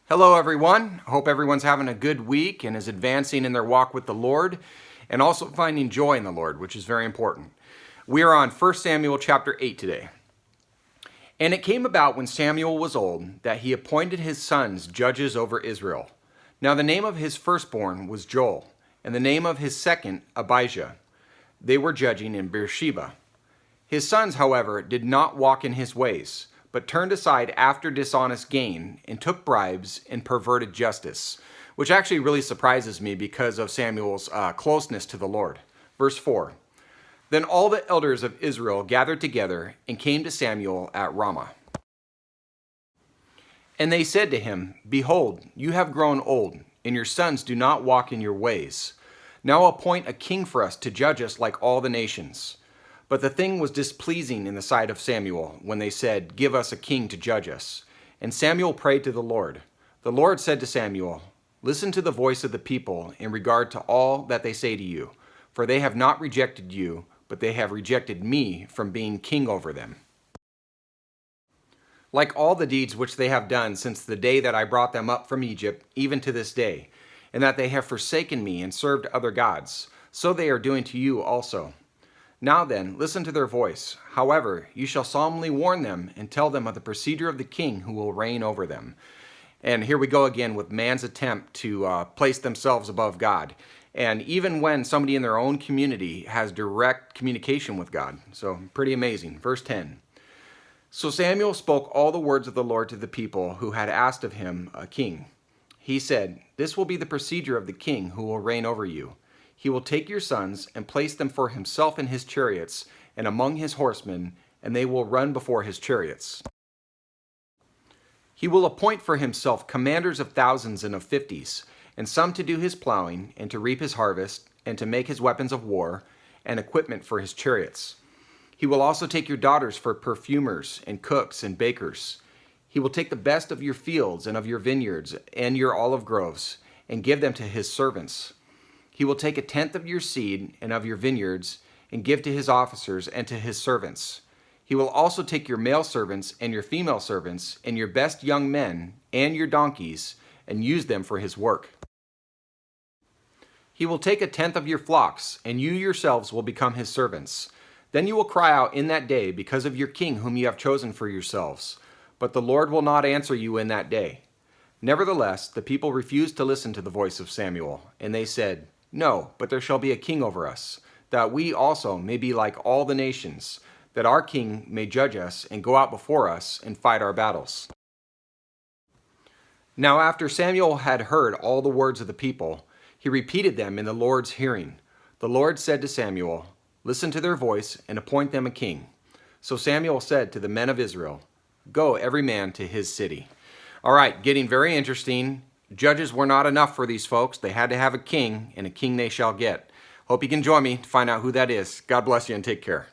Hello everyone. I hope everyone's having a good week and is advancing in their walk with the Lord and also finding joy in the Lord, which is very important. We are on 1 Samuel chapter 8 today. And it came about when Samuel was old that he appointed his sons judges over Israel. Now the name of his firstborn was Joel, and the name of his second Abijah. They were judging in Beersheba. His sons, however, did not walk in his ways, but turned aside after dishonest gain and took bribes and perverted justice, which actually really surprises me because of Samuel's closeness to the Lord. Verse 4, Then all the elders of Israel gathered together and came to Samuel at Ramah. And they said to him, Behold, you have grown old, and your sons do not walk in your ways. Now appoint a king for us to judge us like all the nations. But the thing was displeasing in the sight of Samuel when they said, Give us a king to judge us. And Samuel prayed to the Lord. The Lord said to Samuel, Listen to the voice of the people in regard to all that they say to you, for they have not rejected you, but they have rejected me from being king over them. Like all the deeds which they have done since the day that I brought them up from Egypt, even to this day, and that they have forsaken me and served other gods, so they are doing to you also. Now then, listen to their voice. However, you shall solemnly warn them and tell them of the procedure of the king who will reign over them. And here we go again with man's attempt to place themselves above God. And even when somebody in their own community has direct communication with God. So pretty amazing. Verse 10. So Samuel spoke all the words of the Lord to the people who had asked of him a king. He said, This will be the procedure of the king who will reign over you. He will take your sons and place them for himself in his chariots and among his horsemen, and they will run before his chariots. He will appoint for himself commanders of thousands and of fifties, and some to do his plowing, and to reap his harvest, and to make his weapons of war, and equipment for his chariots. He will also take your daughters for perfumers, and cooks, and bakers. He will take the best of your fields and of your vineyards, and your olive groves, and give them to his servants. He will take 1/10 of your seed and of your vineyards and give to his officers and to his servants. He will also take your male servants and your female servants and your best young men and your donkeys and use them for his work. He will take 1/10 of your flocks, and you yourselves will become his servants. Then you will cry out in that day because of your king whom you have chosen for yourselves. But the Lord will not answer you in that day. Nevertheless, the people refused to listen to the voice of Samuel, and they said, No, but there shall be a king over us, that we also may be like all the nations, that our king may judge us and go out before us and fight our battles. Now after Samuel had heard all the words of the people, he repeated them in the Lord's hearing. The Lord said to Samuel, Listen to their voice and appoint them a king. So Samuel said to the men of Israel, Go every man to his city. All right, getting very interesting. Judges were not enough for these folks. They had to have a king, and a king they shall get. Hope you can join me to find out who that is. God bless you and take care.